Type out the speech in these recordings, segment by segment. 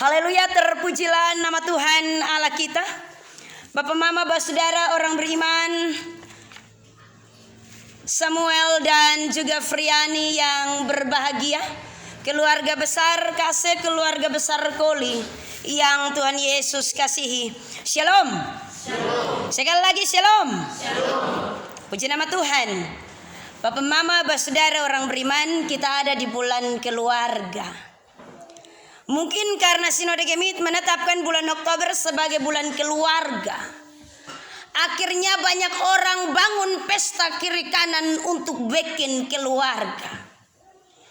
Haleluya, terpujilah nama Tuhan Allah kita. Bapak Mama, Saudara orang beriman, Samuel dan juga Friani yang berbahagia, keluarga besar kasih, keluarga besar Koli yang Tuhan Yesus kasihi. Shalom. Shalom. Sekali lagi shalom. Shalom. Puji nama Tuhan. Bapak Mama, Saudara orang beriman, kita ada di bulan keluarga. Mungkin karena Sinode Gemit menetapkan bulan Oktober sebagai bulan keluarga, akhirnya banyak orang bangun pesta kiri kanan untuk bikin keluarga.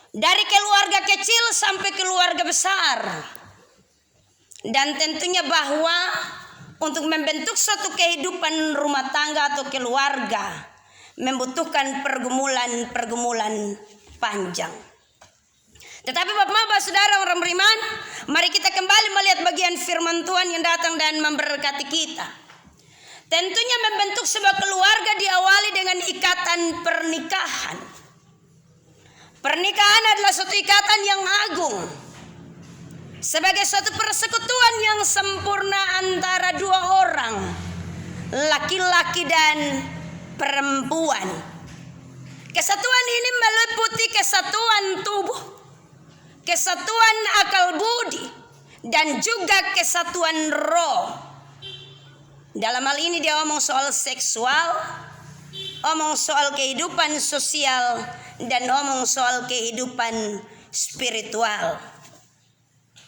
Dari keluarga kecil sampai keluarga besar. Dan tentunya bahwa untuk membentuk suatu kehidupan rumah tangga atau keluarga membutuhkan pergumulan panjang. Tetapi Bapak, Saudara orang beriman, mari kita kembali melihat bagian firman Tuhan yang datang dan memberkati kita. Tentunya membentuk sebuah keluarga diawali dengan ikatan pernikahan. Pernikahan adalah suatu ikatan yang agung, sebagai suatu persekutuan yang sempurna antara dua orang, laki-laki dan perempuan. Kesatuan ini meliputi kesatuan tubuh, kesatuan akal budi, dan juga kesatuan roh. Dalam hal ini dia omong soal seksual, omong soal kehidupan sosial, dan omong soal kehidupan spiritual.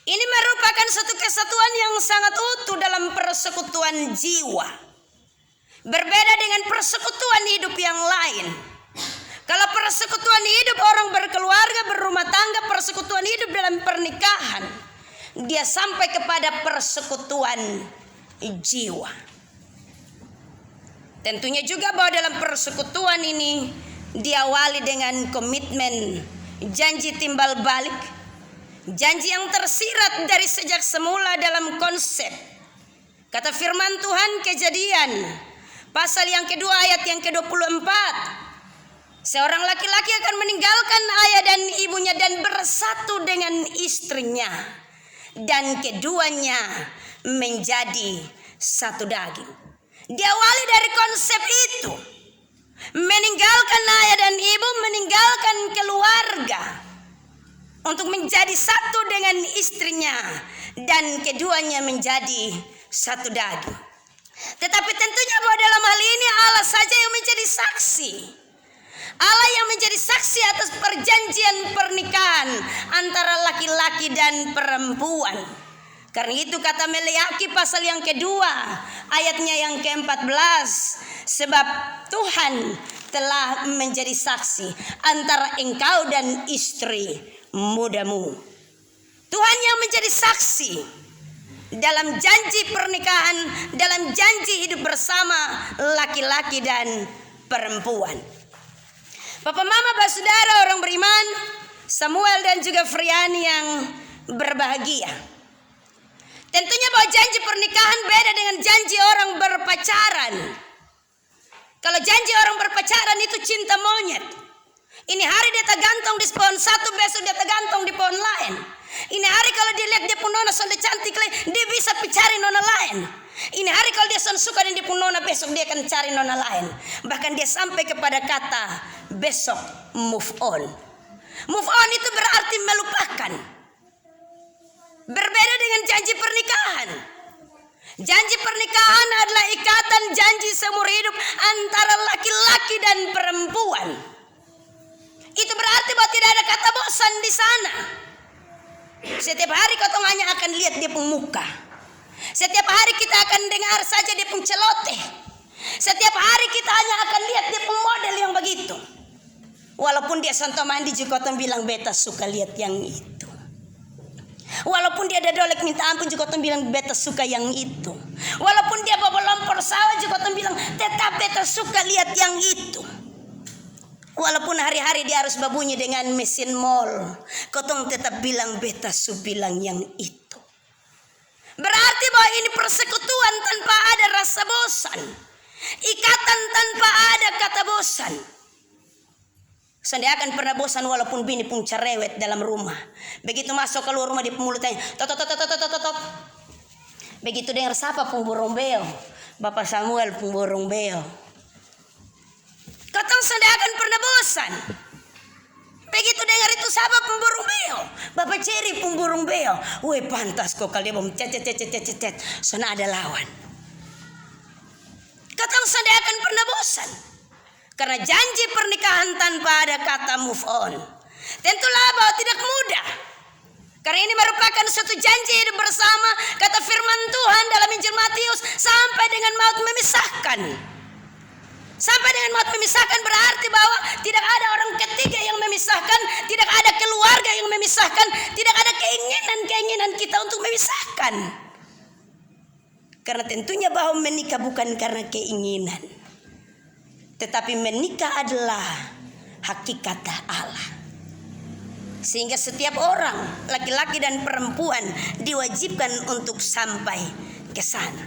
Ini merupakan satu kesatuan yang sangat utuh dalam persekutuan jiwa. Berbeda dengan persekutuan hidup yang lain. Kalau persekutuan hidup orang berkeluarga, berumah tangga, persekutuan hidup dalam pernikahan, dia sampai kepada persekutuan jiwa. Tentunya juga bahwa dalam persekutuan ini diawali dengan komitmen, janji timbal balik, janji yang tersirat dari sejak semula dalam konsep. Kata firman Tuhan Kejadian, pasal yang kedua ayat yang ke-24. Seorang laki-laki akan meninggalkan ayah dan ibunya dan bersatu dengan istrinya, dan keduanya menjadi satu daging. Diawali dari konsep itu, meninggalkan ayah dan ibu, meninggalkan keluarga untuk menjadi satu dengan istrinya, dan keduanya menjadi satu daging. Tetapi tentunya bahwa dalam hal ini Allah saja yang menjadi saksi. Allah yang menjadi saksi atas perjanjian pernikahan antara laki-laki dan perempuan. Karena itu kata Meleaki pasal yang kedua ayatnya yang ke-14, sebab Tuhan telah menjadi saksi antara engkau dan istri mudamu. Tuhan yang menjadi saksi dalam janji pernikahan, dalam janji hidup bersama laki-laki dan perempuan. Bapak Mama, Saudara orang beriman, Samuel dan juga Friani yang berbahagia. Tentunya bahwa janji pernikahan beda dengan janji orang berpacaran. Kalau janji orang berpacaran itu cinta monyet. Ini hari dia tergantung di pohon satu, besok dia tergantung di pohon lain. Ini hari kalau dia lihat dia pun nona sudah cantik, dia bisa cari nona lain. Ini hari kalau dia suka dan dia pun nona, besok dia akan cari nona lain. Bahkan dia sampai kepada kata besok move on. Move on itu berarti melupakan. Berbeda dengan janji pernikahan. Janji pernikahan adalah ikatan janji seumur hidup antara laki-laki dan perempuan. Itu berarti bahwa tidak ada kata bosan di sana. Setiap hari kau hanya akan lihat dia pun muka. Setiap hari kita akan dengar saja dia pun celoteh. Setiap hari kita hanya akan lihat dia pun model yang begitu. Walaupun dia sonto mandi juga kau bilang beta suka lihat yang itu. Walaupun dia ada dolek minta ampun juga kau bilang beta suka yang itu. Walaupun dia bawa lompor sawah juga kau bilang tetap beta suka lihat yang itu. Walaupun hari-hari dia harus babunyi dengan mesin mall, kotong tetap bilang beta su bilang yang itu. Berarti bahwa ini persekutuan tanpa ada rasa bosan, ikatan tanpa ada kata bosan. So dia akan pernah bosan walaupun bini pun cerewet dalam rumah. Begitu masuk keluar rumah di mulutnya tot tot tot tot tot tot. Begitu dengar sapa pun burung beo, Bapak Samuel pun burung beo. Katong so dia akan pernah bosan. Begitu dengar itu sapa pun burung beo, Bapak Ceri pun burung beo. Weh pantas kok kali bom cet. Sana ada lawan. Katong so dia akan pernah bosan. Karena janji pernikahan tanpa ada kata move on tentulah bahwa tidak mudah. Karena ini merupakan suatu janji hidup bersama, kata firman Tuhan dalam Injil Matius, sampai dengan maut memisahkan. Sampai dengan maut memisahkan berarti bahwa tidak ada orang ketiga yang memisahkan, tidak ada keluarga yang memisahkan, tidak ada keinginan kita untuk memisahkan. Karena tentunya bahwa menikah bukan karena keinginan, tetapi menikah adalah hakikat Allah. Sehingga setiap orang, laki-laki dan perempuan, diwajibkan untuk sampai ke sana.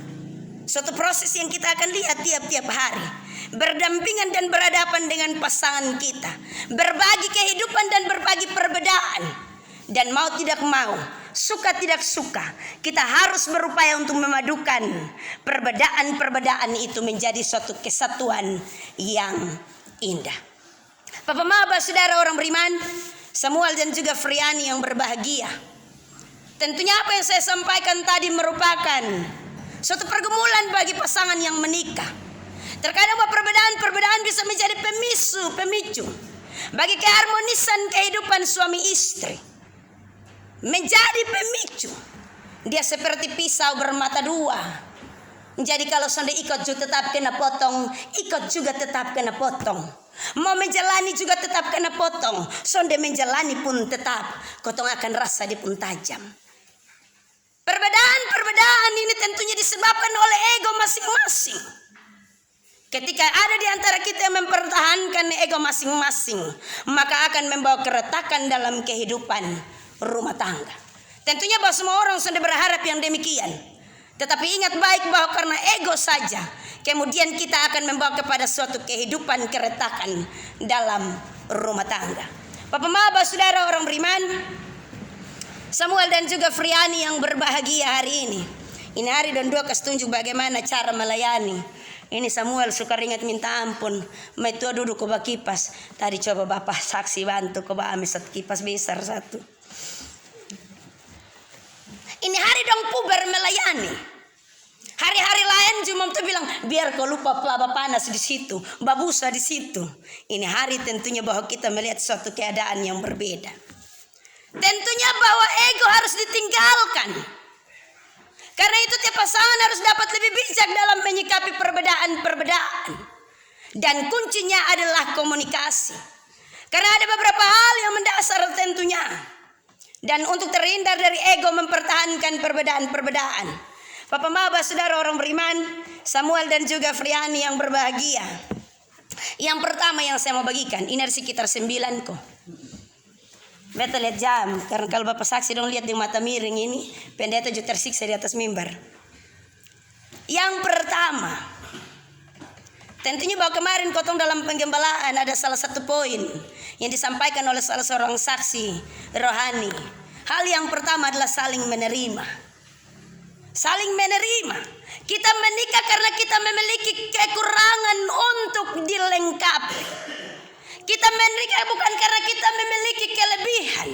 Suatu proses yang kita akan lihat tiap-tiap hari. Berdampingan dan berhadapan dengan pasangan kita. Berbagi kehidupan dan berbagi perbedaan. Dan mau tidak mau, suka tidak suka, kita harus berupaya untuk memadukan perbedaan-perbedaan itu menjadi suatu kesatuan yang indah. Bapak Maba, saudara orang beriman, Samuel dan juga Friani yang berbahagia. Tentunya apa yang saya sampaikan tadi merupakan suatu pergumulan bagi pasangan yang menikah. Terkadang perbedaan-perbedaan bisa menjadi pemicu bagi keharmonisan kehidupan suami istri. Menjadi pemicu. Dia seperti pisau bermata dua. Jadi kalau sonde ikut juga tetap kena potong, ikut juga tetap kena potong. Mau menjalani juga tetap kena potong. Sonde menjalani pun tetap kotong akan rasa dia pun tajam. Perbedaan ini tentunya disebabkan oleh ego masing-masing. Ketika ada di antara kita yang mempertahankan ego masing-masing, maka akan membawa keretakan dalam kehidupan rumah tangga. Tentunya bahwa semua orang sudah berharap yang demikian. Tetapi ingat baik bahwa karena ego saja, kemudian kita akan membawa kepada suatu kehidupan keretakan dalam rumah tangga. Bapak Maba, saudara orang beriman, Samuel dan juga Friani yang berbahagia hari ini. Ini hari dan dua kesetunjuk bagaimana cara melayani. Ini Samuel suka ringat minta ampun. Metua duduk ke kipas. Tadi coba Bapak saksi bantu ke ame satu kipas besar satu. Ini hari dong puber melayani. Hari-hari lain cuma tuh bilang biar kau lupa pelaba panas di situ, babusa di situ. Ini hari tentunya bahwa kita melihat suatu keadaan yang berbeda. Tentunya bahwa ego harus ditinggalkan. Karena itu tiap pasangan harus dapat lebih bijak dalam menyikapi perbedaan-perbedaan. Dan kuncinya adalah komunikasi. Karena ada beberapa hal yang mendasar tentunya. Dan untuk terhindar dari ego mempertahankan perbedaan-perbedaan. Bapak Maba, saudara orang beriman, Samuel dan juga Friani yang berbahagia. Yang pertama yang saya mau bagikan, ini ada sekitar 9 kok. Beta lihat jam, karena kalau Bapak saksi dong lihat di mata miring ini, pendeta juga tersiksa di atas mimbar. Yang pertama, tentunya bahwa kemarin kotong dalam penggembalaan ada salah satu poin yang disampaikan oleh salah seorang saksi rohani. Hal yang pertama adalah saling menerima. Saling menerima. Kita menikah karena kita memiliki kekurangan untuk dilengkapi. Kita menikah bukan karena kita memiliki kelebihan.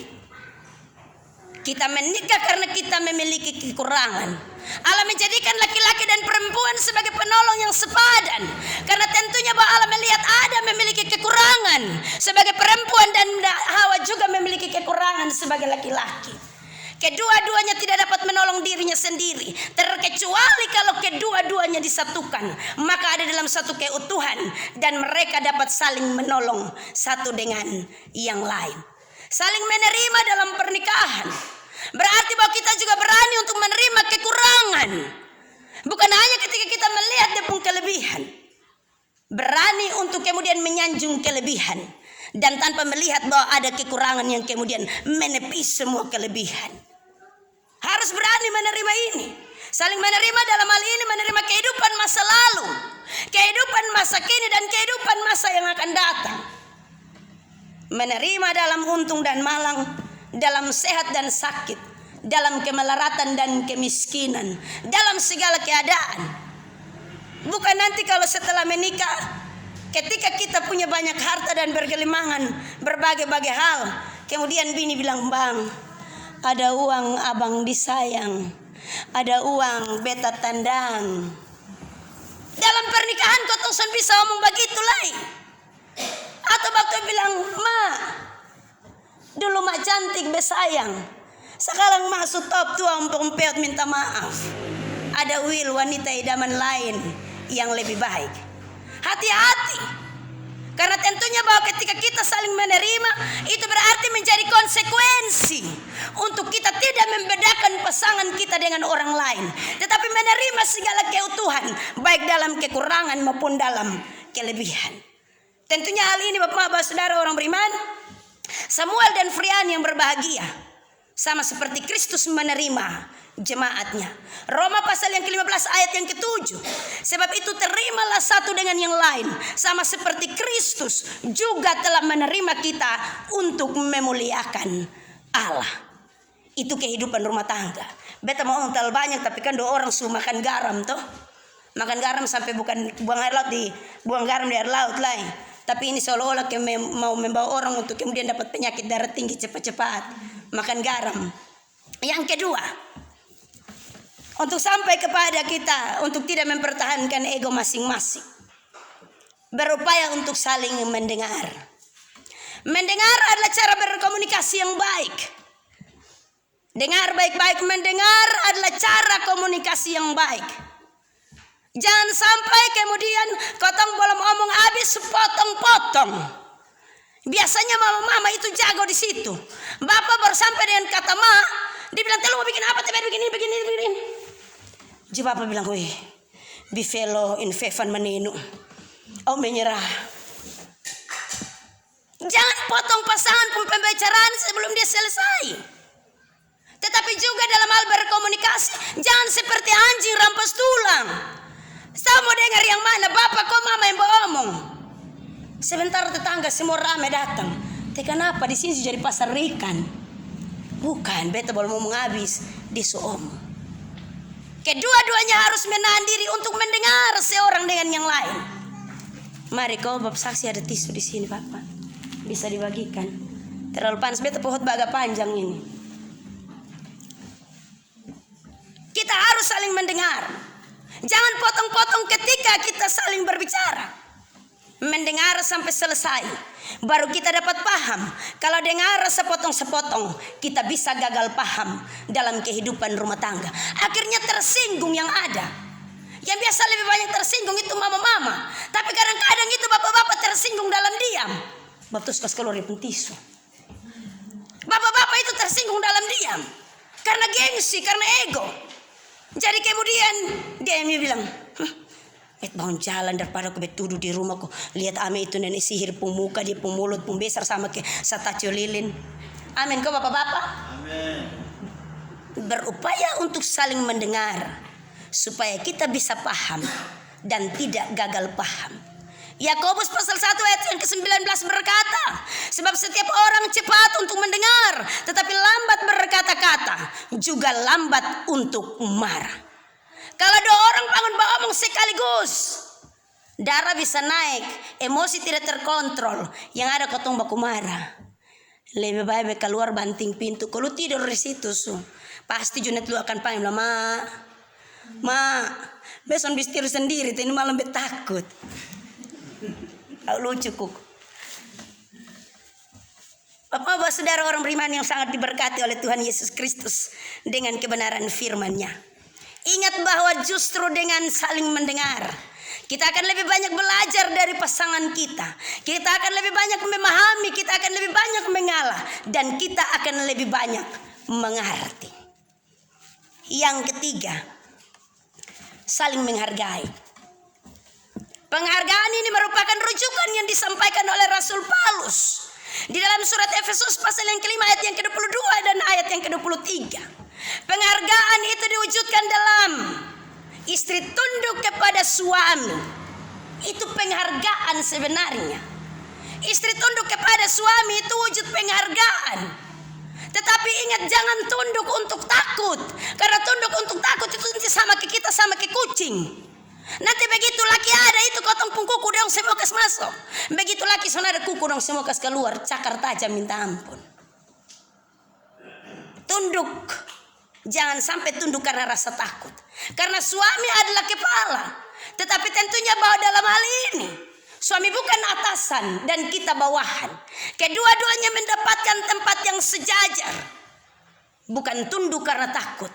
Kita menikah karena kita memiliki kekurangan. Allah menjadikan laki-laki dan perempuan sebagai penolong yang sepadan. Karena tentunya bahwa Allah melihat Adam memiliki kekurangan sebagai perempuan dan Hawa juga memiliki kekurangan sebagai laki-laki. Kedua-duanya tidak dapat menolong dirinya sendiri, terkecuali kalau kedua-duanya disatukan, maka ada dalam satu keutuhan dan mereka dapat saling menolong satu dengan yang lain. Saling menerima dalam pernikahan berarti bahwa kita juga berani untuk menerima kekurangan. Bukan hanya ketika kita melihat dia pun kelebihan, berani untuk kemudian menyanjung kelebihan dan tanpa melihat bahwa ada kekurangan yang kemudian menepis semua kelebihan. Harus berani menerima ini. Saling menerima dalam hal ini menerima kehidupan masa lalu, kehidupan masa kini dan kehidupan masa yang akan datang. menerima dalam untung dan malang, dalam sehat dan sakit, dalam kemelaratan dan kemiskinan, dalam segala keadaan. Bukan nanti kalau setelah menikah, ketika kita punya banyak harta dan bergelimangan berbagai-bagai hal, kemudian bini bilang, "Bang, ada uang abang disayang, ada uang beta tandang." Dalam pernikahan kau tuh bisa ngomong begitu lah. Atau waktu bilang, "Ma, dulu mak cantik besayang, sekarang masuk top tua umpet minta maaf. Ada wanita idaman lain yang lebih baik." Hati-hati, karena tentunya bahwa ketika kita saling menerima, itu berarti menjadi konsekuensi untuk kita tidak membedakan pasangan kita dengan orang lain, tetapi menerima segala keutuhan, baik dalam kekurangan maupun dalam kelebihan. Tentunya hal ini Bapak-Bapak Saudara orang beriman, Samuel dan Friani yang berbahagia, sama seperti Kristus menerima jemaatnya. Roma pasal yang ke-15 ayat yang ke-7. Sebab itu terimalah satu dengan yang lain, sama seperti Kristus juga telah menerima kita untuk memuliakan Allah. Itu kehidupan rumah tangga. Beta mau terlalu banyak, tapi kan 2 orang suruh makan garam toh. Makan garam sampai bukan buang air laut buang garam di air laut lain. Tapi ini seolah-olah mau membawa orang untuk kemudian dapat penyakit darah tinggi cepat-cepat. Makan garam. Yang kedua, untuk sampai kepada kita untuk tidak mempertahankan ego masing-masing, berupaya untuk saling mendengar. Mendengar adalah cara berkomunikasi yang baik. Dengar baik-baik, mendengar adalah cara komunikasi yang baik. Jangan sampai kemudian kotong belum omong habis potong-potong. Biasanya mama-mama itu jago di situ. Bapak baru sampai dengan kata ma, dia bilang, "Telu mau bikin apa? Tapi begini. Jadi Bapak bilang, "Wih, bifelo infevan meninu." Oh, menyerah. Jangan potong pasangan pembicaraan sebelum dia selesai. Tetapi juga dalam hal berkomunikasi, jangan seperti anjing rampas tulang. Saya mau dengar yang mana, Bapak kok mama yang ngomong. Sebentar tetangga semua rame datang. Kenapa di sini jadi pasar ikan? Bukan, beta belum mau habis di soom. Kedua-duanya harus menahan diri untuk mendengar seorang dengan yang lain. Mari kau bab saksi, ada tisu di sini Bapak, bisa dibagikan. Terlalu panas, beta pohon agak panjang ini. Kita harus saling mendengar. Jangan potong-potong ketika kita saling berbicara. Mendengar sampai selesai, baru kita dapat paham. Kalau dengar sepotong-sepotong, kita bisa gagal paham dalam kehidupan rumah tangga. Akhirnya tersinggung yang ada. Yang biasa lebih banyak tersinggung itu mama-mama, tapi kadang-kadang itu bapak-bapak tersinggung dalam diam. Bapak terus kas keluar tisu. Bapak-bapak itu tersinggung dalam diam karena gengsi, karena ego. Jadi kemudian dia bilang, bangun jalan daripada aku betuduh di rumahku. Lihat ame itu nenek sihir pun muka, dia pun mulut pun besar sama ke satacio lilin. Amin kau bapak-bapak. Amin. Berupaya untuk saling mendengar supaya kita bisa paham dan tidak gagal paham. Yakobus pasal 1 ayat yang ke-19 berkata, sebab setiap orang cepat untuk mendengar, tetapi lambat berkata-kata, juga lambat untuk marah. Kalau 2 orang bangun ngomong sekaligus, darah bisa naik, emosi tidak terkontrol, yang ada kotong baku marah. Lebih baik keluar banting pintu. Kalau tidur di situ, pasti Junet lu akan panggil, Ma, besok bisa tidur sendiri, ini malam betakut. Lucu kuk. Bapak-bapak saudara orang beriman yang sangat diberkati oleh Tuhan Yesus Kristus dengan kebenaran firman-Nya. Ingat bahwa justru dengan saling mendengar, kita akan lebih banyak belajar dari pasangan kita. Kita akan lebih banyak memahami, kita akan lebih banyak mengalah, dan kita akan lebih banyak mengerti. Yang ketiga, saling menghargai. Penghargaan ini merupakan rujukan yang disampaikan oleh Rasul Paulus di dalam surat Efesus pasal yang ke-5 ayat yang ke-22 dan ayat yang ke-23. Penghargaan itu diwujudkan dalam istri tunduk kepada suami. Itu penghargaan sebenarnya. Istri tunduk kepada suami itu wujud penghargaan. Tetapi ingat, jangan tunduk untuk takut. Karena tunduk untuk takut itu nanti sama ke kita, sama ke kucing. Nanti begitu laki ada itu kotong pun kuku dong semua kas masuk. Begitu laki sana ada kuku dong semua kas keluar, cakar tajam minta ampun. Tunduk, jangan sampai tunduk karena rasa takut. Karena suami adalah kepala. Tetapi tentunya bahwa dalam hal ini suami bukan atasan dan kita bawahan. Kedua-duanya mendapatkan tempat yang sejajar. Bukan tunduk karena takut,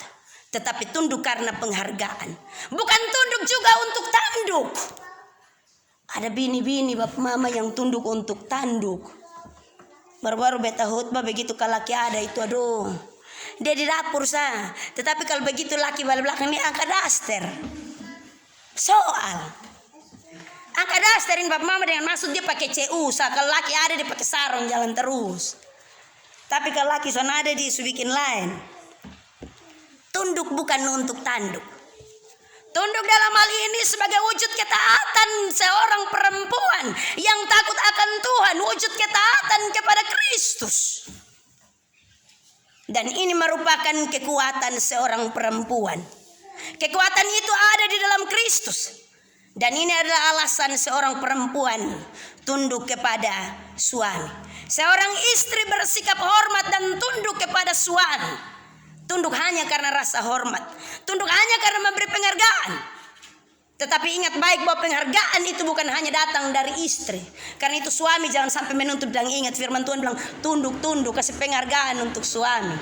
tetapi tunduk karena penghargaan. Bukan tunduk juga untuk tanduk. Ada bini-bini bapak mama yang tunduk untuk tanduk. Baru-baru beta khutbah begitu kalau laki ada itu, aduh, dia di dapur sah. Tetapi kalau begitu laki balik belakang ini angkat daster. Soal angkat dasterin bapak mama dengan maksud dia pakai CU sah. Kalau laki ada dia pakai sarung jalan terus. Tapi kalau laki sana ada dia bikin lain. Tunduk bukan untuk tanduk. Tunduk dalam hal ini sebagai wujud ketaatan seorang perempuan yang takut akan Tuhan, wujud ketaatan kepada Kristus. Dan ini merupakan kekuatan seorang perempuan. Kekuatan itu ada di dalam Kristus. Dan ini adalah alasan seorang perempuan tunduk kepada suami. Seorang istri bersikap hormat dan tunduk kepada suami. Tunduk hanya karena rasa hormat. Tunduk hanya karena memberi penghargaan. Tetapi ingat baik bahwa penghargaan itu bukan hanya datang dari istri. Karena itu suami jangan sampai menuntut. Bilang ingat firman Tuhan bilang tunduk, kasih penghargaan untuk suami.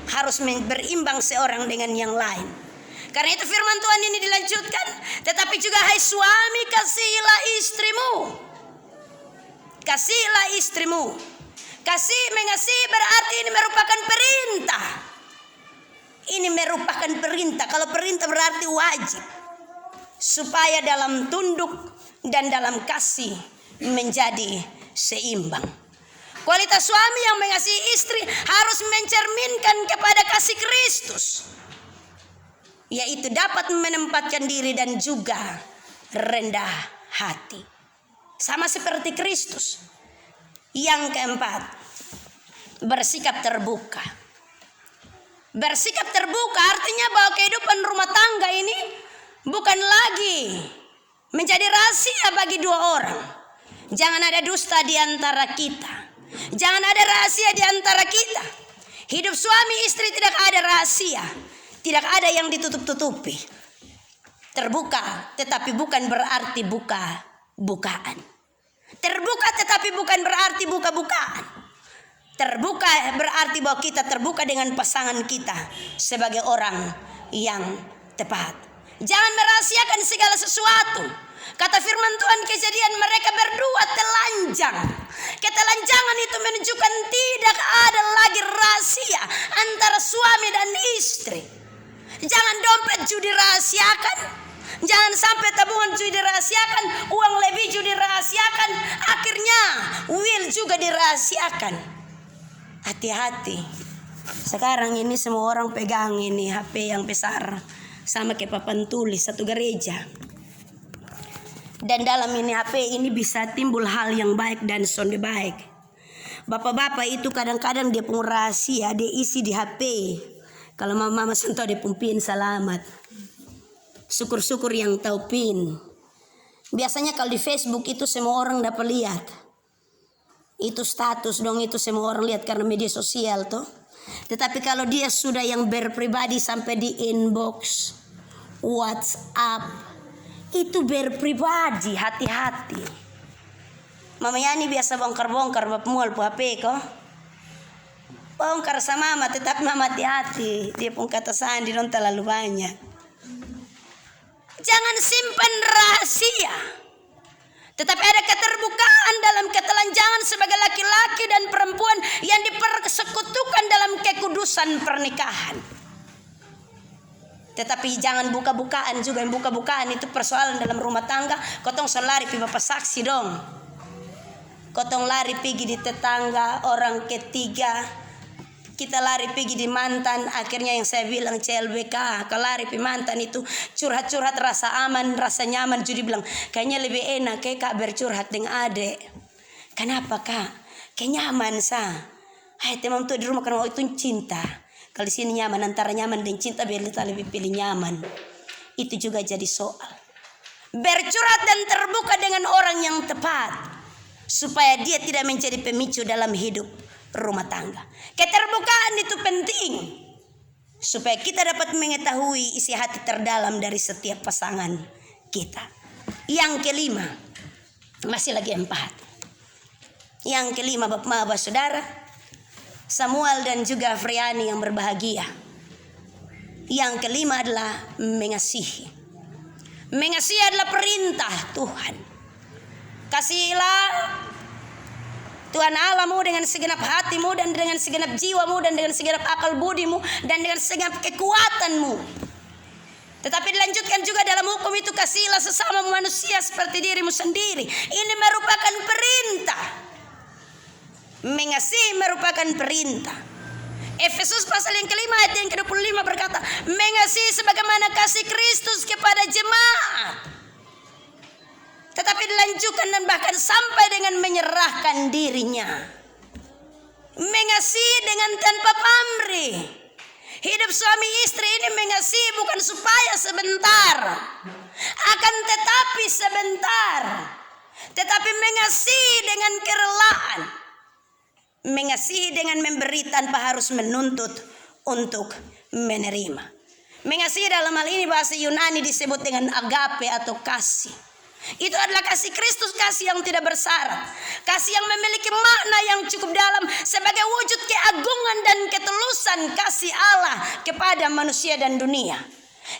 Harus berimbang seorang dengan yang lain. Karena itu firman Tuhan ini dilanjutkan. Tetapi juga hai suami, kasihilah istrimu. Kasihilah istrimu. Kasih mengasihi berarti ini merupakan perintah. Ini merupakan perintah. Kalau perintah berarti wajib. Supaya dalam tunduk dan dalam kasih menjadi seimbang. Kualitas suami yang mengasihi istri harus mencerminkan kepada kasih Kristus. Yaitu dapat menempatkan diri dan juga rendah hati. Sama seperti Kristus. Yang keempat, bersikap terbuka. Bersikap terbuka artinya bahwa kehidupan rumah tangga ini bukan lagi menjadi rahasia bagi dua orang. Jangan ada dusta di antara kita. Jangan ada rahasia di antara kita. Hidup suami istri tidak ada rahasia. Tidak ada yang ditutup-tutupi. Terbuka tetapi bukan berarti buka-bukaan. Terbuka tetapi bukan berarti buka-bukaan. Terbuka berarti bahwa kita terbuka dengan pasangan kita sebagai orang yang tepat. Jangan merahasiakan segala sesuatu. Kata firman Tuhan Kejadian mereka berdua telanjang. Ketelanjangan itu menunjukkan tidak ada lagi rahasia antara suami dan istri. Jangan dompet judi rahasiakan. Jangan sampai tabungan judi dirahasiakan, uang lebih judi dirahasiakan, akhirnya will juga dirahasiakan. Hati-hati. Sekarang ini semua orang pegang ini HP yang besar sama kayak papan tulis satu gereja. Dan dalam ini HP ini bisa timbul hal yang baik dan sonde baik. Bapak-bapak itu kadang-kadang dia pun rahasia dia isi di HP. Kalau mama sentuh dia pun pin selamat. Syukur-syukur yang tahu pin. Biasanya kalau di Facebook itu semua orang dapat lihat. Itu status dong, itu semua orang lihat karena media sosial tuh. Tetapi kalau dia sudah yang berpribadi sampai di inbox, WhatsApp, itu berpribadi, hati-hati. Mama Yani biasa bongkar-bongkar bab mual pu HP ko. Bongkar sama mama, tetap mama hati-hati. Dia pun kata sandi non terlalu banyak. Jangan simpan rahasia. Tetapi ada keterbukaan dalam ketelanjangan sebagai laki-laki dan perempuan yang dipersekutukan dalam kekudusan pernikahan. Tetapi jangan buka-bukaan juga. Yang buka-bukaan itu persoalan dalam rumah tangga. Kotong lari pi bapak saksi dong. Kotong lari pergi di tetangga orang ketiga. Kita lari pergi di mantan. Akhirnya yang saya bilang CLBK, kalau lari pergi mantan itu curhat-curhat rasa aman, rasa nyaman. Jadi bilang kayaknya lebih enak kayak kak bercurhat dengan adek. Kenapa kak? Kayak nyaman sah. Hai teman tuh di rumah karena itu cinta. Kalau di sini nyaman, antara nyaman dan cinta beta lebih pilih nyaman. Itu juga jadi soal. Bercurhat dan terbuka dengan orang yang tepat, supaya dia tidak menjadi pemicu dalam hidup rumah tangga. Keterbukaan itu penting, supaya kita dapat mengetahui isi hati terdalam dari setiap pasangan kita. Yang kelima, masih lagi 4. Yang kelima, Bapak Saudara, Samuel dan juga Afriani yang berbahagia. Yang kelima adalah mengasihi. Mengasihi adalah perintah Tuhan. Kasihilah Tuhan Allahmu dengan segenap hatimu dan dengan segenap jiwamu dan dengan segenap akal budimu dan dengan segenap kekuatanmu. Tetapi dilanjutkan juga dalam hukum itu, kasihilah sesama manusia seperti dirimu sendiri. Ini merupakan perintah. Mengasihi merupakan perintah. Efesus pasal yang kelima ayat yang ke-25 berkata, mengasihi sebagaimana kasih Kristus kepada jemaat. Tetapi dilanjutkan dan bahkan sampai dengan menyerahkan dirinya. Mengasihi dengan tanpa pamrih. Hidup suami istri ini mengasihi bukan supaya sebentar, akan tetapi sebentar, tetapi mengasihi dengan kerelaan. Mengasihi dengan memberi tanpa harus menuntut untuk menerima. Mengasihi dalam hal ini bahasa Yunani disebut dengan agape atau kasih. Itu adalah kasih Kristus, kasih yang tidak bersyarat, kasih yang memiliki makna yang cukup dalam sebagai wujud keagungan dan ketulusan kasih Allah kepada manusia dan dunia.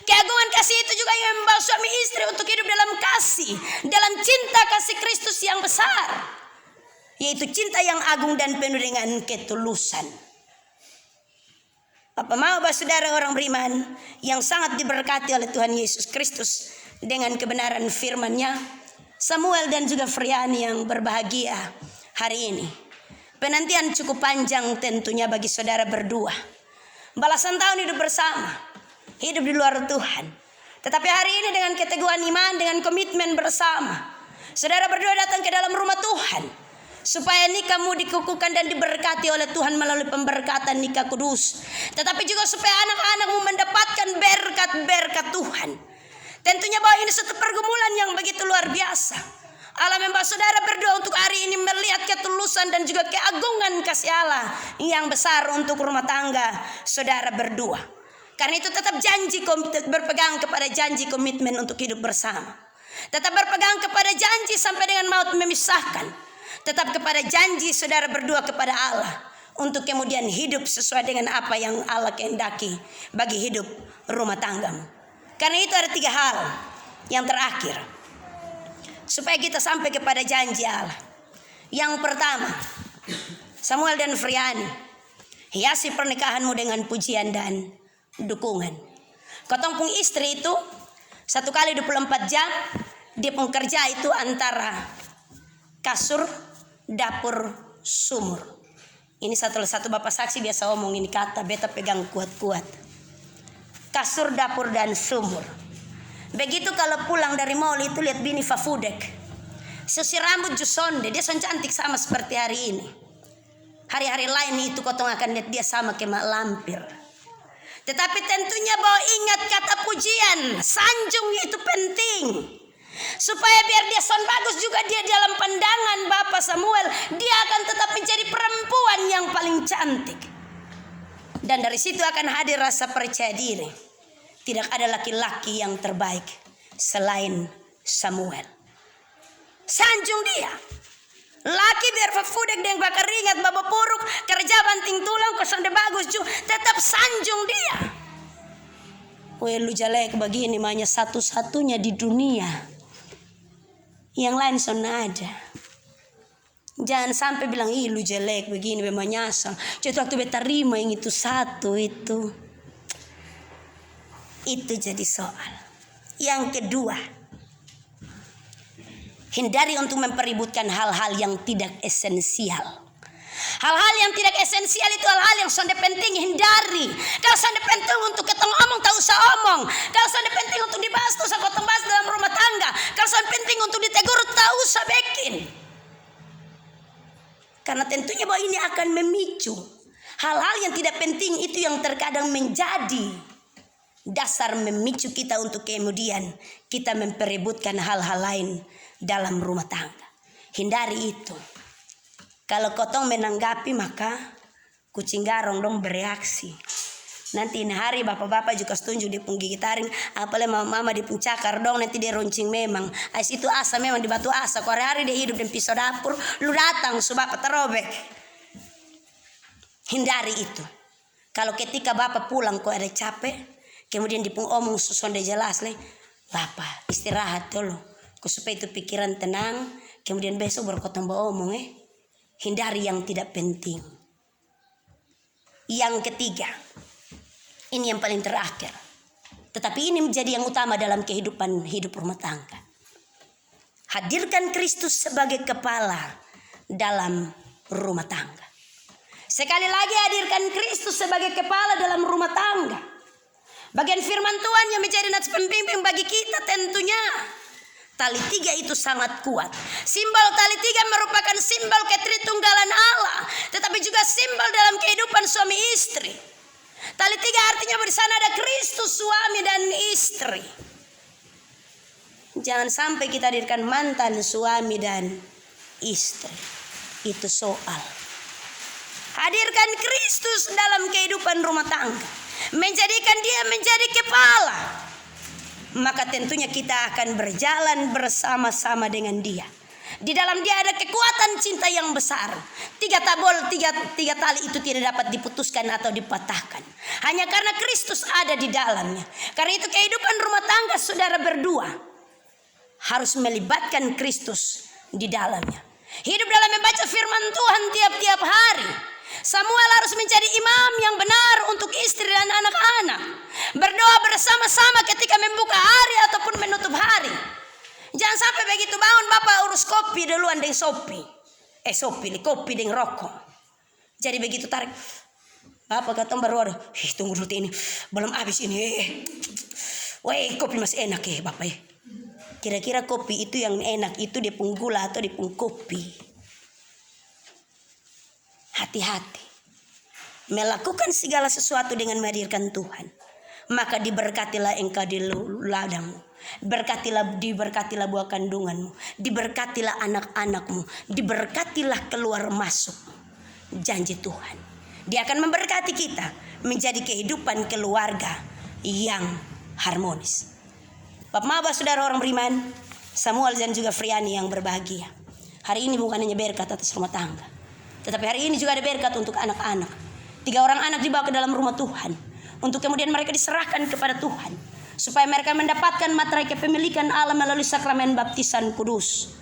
Keagungan kasih itu juga yang membawa suami istri untuk hidup dalam kasih, dalam cinta kasih Kristus yang besar, yaitu cinta yang agung dan penuh dengan ketulusan. Apa mau saudara orang beriman yang sangat diberkati oleh Tuhan Yesus Kristus dengan kebenaran firman-Nya, Samuel dan juga Afriani yang berbahagia hari ini. Penantian cukup panjang tentunya bagi saudara berdua. Belasan tahun hidup bersama, hidup di luar Tuhan. Tetapi hari ini dengan keteguhan iman, dengan komitmen bersama, saudara berdua datang ke dalam rumah Tuhan, supaya nikahmu dikukuhkan dan diberkati oleh Tuhan melalui pemberkatan nikah kudus. Tetapi juga supaya anak-anakmu mendapatkan berkat-berkat Tuhan. Tentunya bahwa ini satu pergumulan yang begitu luar biasa. Allah membawa saudara berdua untuk hari ini melihat ketulusan dan juga keagungan kasih Allah yang besar untuk rumah tangga saudara berdua. Karena itu tetap berpegang kepada janji komitmen untuk hidup bersama. Tetap berpegang kepada janji sampai dengan maut memisahkan. Tetap kepada janji saudara berdua kepada Allah untuk kemudian hidup sesuai dengan apa yang Allah kehendaki bagi hidup rumah tanggamu. Karena itu ada 3 hal yang terakhir supaya kita sampai kepada janji Allah. Yang pertama, Samuel dan Afriani, hiasi pernikahanmu dengan pujian dan dukungan. Kotong pun istri itu 1 kali 24 jam dia pun kerja itu antara kasur, dapur, sumur. Ini satu bapak saksi biasa omong ini kata, beta pegang kuat-kuat. Kasur, dapur, dan sumur. Begitu kalau pulang dari mall itu lihat bini fafudek, susi rambut jusonde, dia son cantik sama seperti hari ini. Hari-hari lain itu kotong akan lihat dia sama kayak mak lampir. Tetapi tentunya bahwa ingat kata pujian, sanjung itu penting. Supaya biar dia son bagus juga dia dalam pandangan Bapak Samuel, dia akan tetap menjadi perempuan yang paling cantik. Dan dari situ akan hadir rasa percaya diri. Tidak ada laki-laki yang terbaik selain Samuel. Sanjung dia. Laki biar fafudek dengan bakar ringat baba puruk, kerja banting tulang kosong de bagus ju, tetap sanjung dia. Weh lu jelek begini hanya satu-satunya di dunia. Yang lain son ada. Jangan sampai bilang ih lu jelek begini memang nyasar. Jadi waktu beta terima yang itu satu itu jadi soal. Yang kedua, hindari untuk mempeributkan hal-hal yang tidak esensial. Hal-hal yang tidak esensial itu hal-hal yang sonde penting, hindari. Kalau sonde penting untuk ketemu omong, tak usah omong. Kalau sonde penting untuk dibahas, tak usah kotong bahas dalam rumah tangga. Kalau sonde penting untuk ditegur, tak usah bikin. Karena tentunya bahwa ini akan memicu hal-hal yang tidak penting, itu yang terkadang menjadi dasar memicu kita untuk kemudian kita memperebutkan hal-hal lain dalam rumah tangga. Hindari itu. Kalau kotong menanggapi, maka kucing garong dong bereaksi. Nanti ini hari bapak-bapak juga setuju di penggigitarin, apalagi mama-mama di pencakar dong, nanti dia runcing memang. Ais itu asa memang di batu asa. Kau hari dia hidup di pisau dapur, lu datang su bapak terobek. Hindari itu. Kalau ketika bapak pulang kau ada capek, kemudian dipung omong susonde jelas leh, bapak istirahat dulu, supaya itu pikiran tenang, kemudian besok baru kau tambah omong. Hindari yang tidak penting. Yang ketiga, ini yang paling terakhir, tetapi ini menjadi yang utama dalam kehidupan hidup rumah tangga. Hadirkan Kristus sebagai kepala dalam rumah tangga. Sekali lagi, hadirkan Kristus sebagai kepala dalam rumah tangga. Bagian firman Tuhan yang menjadi nats pembimbing bagi kita tentunya tali tiga itu sangat kuat. Simbol tali tiga merupakan simbol ketritunggalan Allah, tetapi juga simbol dalam kehidupan suami istri. Tali tiga artinya di sana ada Kristus, suami dan istri. Jangan sampai kita hadirkan mantan suami dan istri. Itu soal. Hadirkan Kristus dalam kehidupan rumah tangga, menjadikan dia menjadi kepala. Maka tentunya kita akan berjalan bersama-sama dengan dia. Di dalam dia ada kekuatan cinta yang besar. Tiga tali itu tidak dapat diputuskan atau dipatahkan, hanya karena Kristus ada di dalamnya. Karena itu kehidupan rumah tangga saudara berdua harus melibatkan Kristus di dalamnya. Hidup dalam membaca firman Tuhan tiap-tiap hari. Samuel harus menjadi imam yang benar untuk istri dan anak-anak. Berdoa bersama-sama ketika membuka hari ataupun menutup hari. Jangan sampai begitu bangun bapak urus kopi duluan dengan sopi. Kopi dengan rokok. Jadi begitu tarik, bapak kata baru ada, tunggu dulu ini, belum habis ini. Weh, kopi masih enak bapak . Kira-kira kopi itu yang enak itu di gula atau di kopi? Hati-hati. Melakukan segala sesuatu dengan menghadirkan Tuhan, maka diberkatilah engkau di ladangmu, diberkatilah buah kandunganmu, diberkatilah anak-anakmu, diberkatilah keluar masuk. Janji Tuhan, dia akan memberkati kita menjadi kehidupan keluarga yang harmonis. Bapak maba saudara orang beriman, Samuel dan juga Friani yang berbahagia, hari ini bukan hanya berkat atas rumah tangga, tetapi hari ini juga ada berkat untuk anak-anak. 3 orang anak dibawa ke dalam rumah Tuhan, untuk kemudian mereka diserahkan kepada Tuhan, supaya mereka mendapatkan materai kepemilikan Allah melalui sakramen baptisan kudus.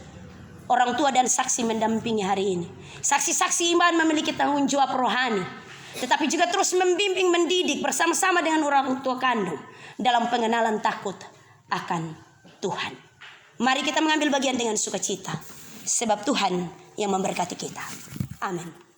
Orang tua dan saksi mendampingi hari ini. Saksi-saksi iman memiliki tanggung jawab rohani, tetapi juga terus membimbing, mendidik bersama-sama dengan orang tua kandung dalam pengenalan takut akan Tuhan. Mari kita mengambil bagian dengan sukacita, sebab Tuhan yang memberkati kita. Amin.